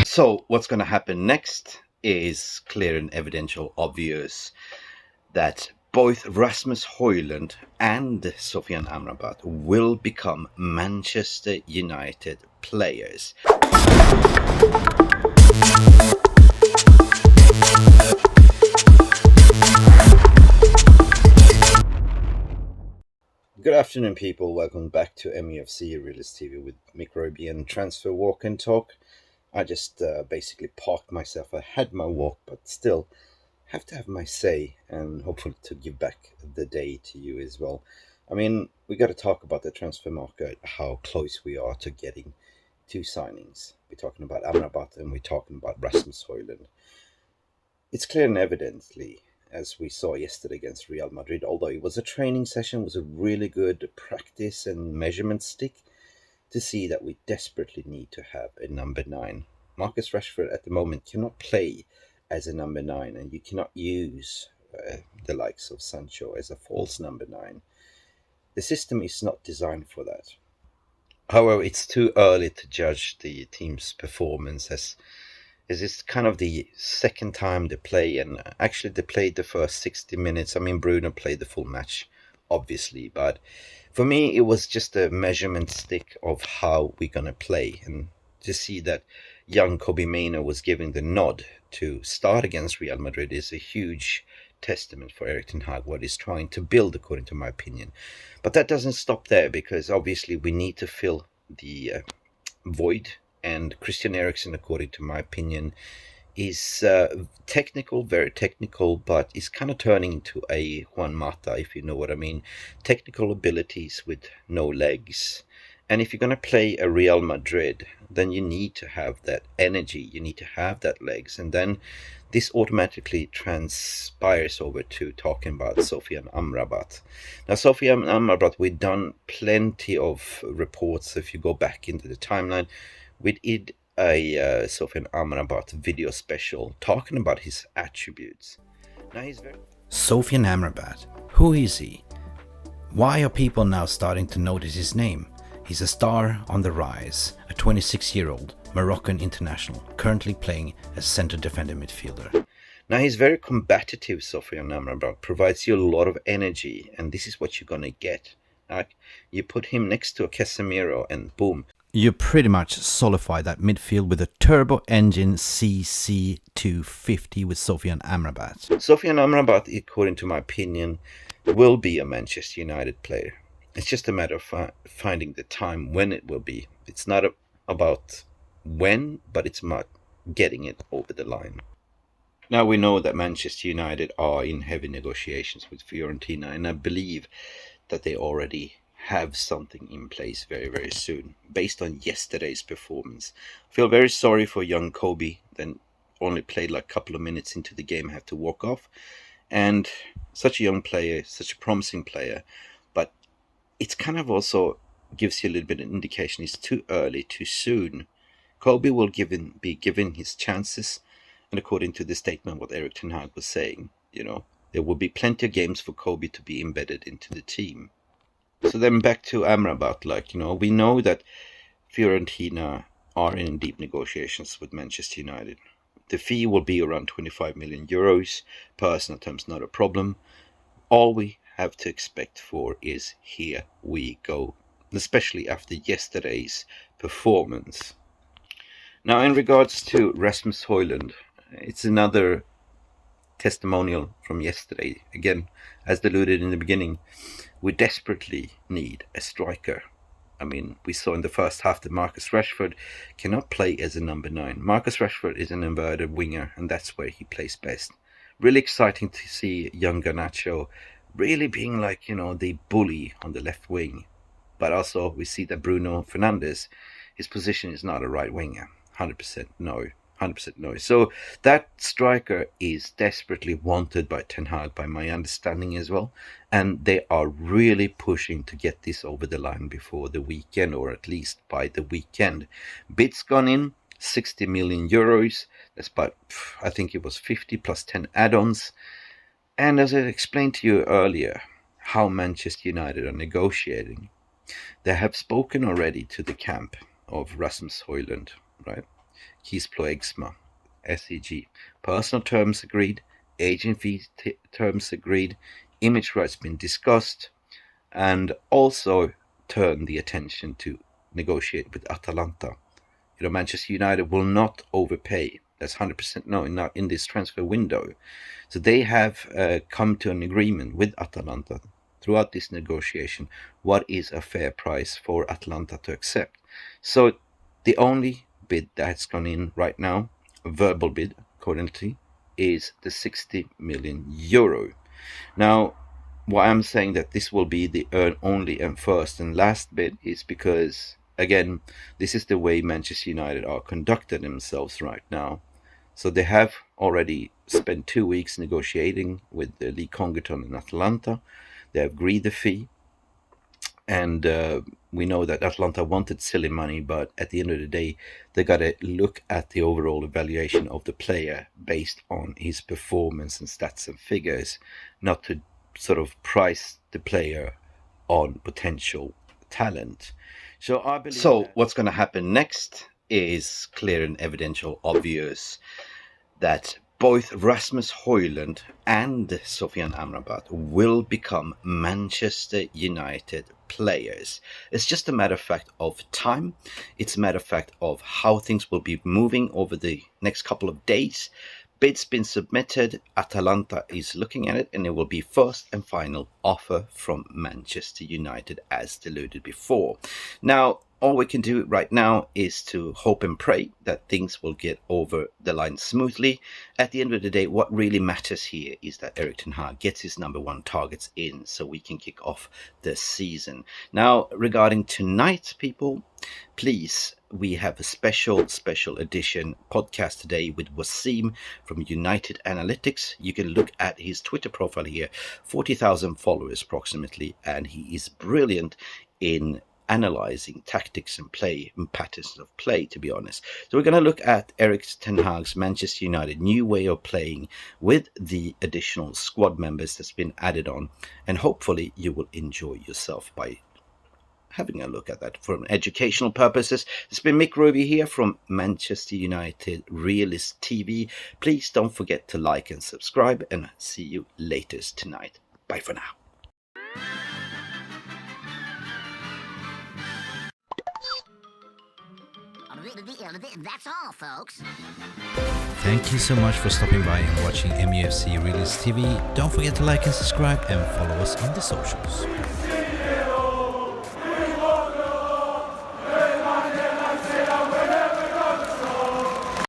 So what's going to happen next is clear and evidential obvious that both Rasmus Højlund and Sofiyan Amrabat will become Manchester United players. Good afternoon, people. Welcome back to MUFC Realist TV with Mick and Transfer Walk and Talk. I just basically parked myself. I had my walk, but still have to have my say and hopefully to give back the day to you as well. I mean, we got to talk about the transfer market, how close we are to getting two signings. We're talking about Amrabat and we're talking about Rasmus Højlund. It's clear and evidently, as we saw yesterday against Real Madrid, although it was a training session, was a really good practice and measurement stick, to see that we desperately need to have a number 9. Marcus Rashford at the moment cannot play as a number 9, and you cannot use the likes of Sancho as a false number 9. The system is not designed for that. However, it's too early to judge the team's performance, as it's kind of the second time they play, and actually they played the first 60 minutes. I mean, Bruno played the full match, obviously, but for me, it was just a measurement stick of how we're going to play. And to see that young Kobbie Mainoo was giving the nod to start against Real Madrid is a huge testament for Erik ten Hag, what he's trying to build, according to my opinion. But that doesn't stop there, because obviously we need to fill the void. And Christian Eriksen, according to my opinion, is technical, very technical, but is kind of turning into a Juan Mata, if you know what I mean. Technical abilities with no legs. And if you're going to play a Real Madrid, then you need to have that energy, you need to have that legs. And then this automatically transpires over to talking about Sofiyan Amrabat. Now, Sofiyan Amrabat, we've done plenty of reports. If you go back into the timeline, we did a Sofiyan Amrabat video special talking about his attributes. Now he's very... Sofiyan Amrabat, who is he? Why are people now starting to notice his name? He's a star on the rise, a 26-year-old Moroccan international, currently playing as centre defender midfielder. Now he's very combative, Sofiyan Amrabat, provides you a lot of energy, and this is what you're going to get. You put him next to a Casemiro and boom. You pretty much solidify that midfield with a turbo engine CC250 with Sofiyan Amrabat. Sofiyan Amrabat, according to my opinion, will be a Manchester United player. It's just a matter of finding the time when it will be. It's not about when, but it's about getting it over the line. Now we know that Manchester United are in heavy negotiations with Fiorentina, and I believe that they already have something in place very, very soon, based on yesterday's performance. I feel very sorry for young Kobbie, then only played like a couple of minutes into the game, had to walk off. And such a young player, such a promising player, but it's kind of also gives you a little bit of indication it's too early, too soon. Kobbie will be given his chances, and according to the statement what Erik ten Hag was saying, there will be plenty of games for Kobbie to be embedded into the team. So then back to Amrabat, we know that Fiorentina are in deep negotiations with Manchester United. The fee will be around 25 million euros. Personal terms, not a problem. All we have to expect for is here we go, especially after yesterday's performance. Now, in regards to Rasmus Højlund, it's another testimonial from yesterday. Again, as alluded in the beginning, we desperately need a striker. I mean, we saw in the first half that Marcus Rashford cannot play as a number 9. Marcus Rashford is an inverted winger, and that's where he plays best. Really exciting to see young Garnacho really being like, the bully on the left wing. But also we see that Bruno Fernandes, his position is not a right winger. 100% no. 100% no. So that striker is desperately wanted by Ten Hag, by my understanding as well. And they are really pushing to get this over the line before the weekend, or at least by the weekend. Bids gone in, 60 million euros. That's about, I think it was 50 plus 10 add-ons. And as I explained to you earlier, how Manchester United are negotiating, they have spoken already to the camp of Rasmus Højlund, right? Kisplo SEG. Personal terms agreed, agent fee terms agreed, image rights been discussed, and also turn the attention to negotiate with Atalanta. Manchester United will not overpay. That's 100% no, not in this transfer window. So they have come to an agreement with Atalanta throughout this negotiation. What is a fair price for Atalanta to accept? So the only bid that's gone in right now, a verbal bid currently, is the 60 million euro. Now, why I'm saying that this will be the only and first and last bid is because, again, this is the way Manchester United are conducting themselves right now. So they have already spent 2 weeks negotiating with the Lee Congerton and Atalanta. They have agreed the fee. And we know that Atalanta wanted silly money, but at the end of the day, they got to look at the overall evaluation of the player based on his performance and stats and figures, not to sort of price the player on potential talent. So I believe. So what's going to happen next is clear and evidential, obvious that both Rasmus Hojlund and Sofiyan Amrabat will become Manchester United players. It's just a matter of fact of time. It's a matter of fact of how things will be moving over the next couple of days. Bid's been submitted. Atalanta is looking at it, and it will be first and final offer from Manchester United, as alluded before. Now, all we can do right now is to hope and pray that things will get over the line smoothly. At the end of the day, what really matters here is that Erik ten Hag gets his number one targets in so we can kick off the season. Now, regarding tonight, people, please, we have a special edition podcast today with Wasim from United Analytics. You can look at his Twitter profile here, 40,000 followers approximately, and he is brilliant in analyzing tactics and play and patterns of play, to be honest. So we're going to look at Erik ten Hag's Manchester United new way of playing with the additional squad members that's been added on, and hopefully you will enjoy yourself by having a look at that for educational purposes. It's been Mick here from Manchester United Realist TV. Please don't forget to like and subscribe, and see you later tonight. Bye for now. That's all, folks. Thank you so much for stopping by and watching MUFC Realist TV. Don't forget to like and subscribe and follow us on the socials.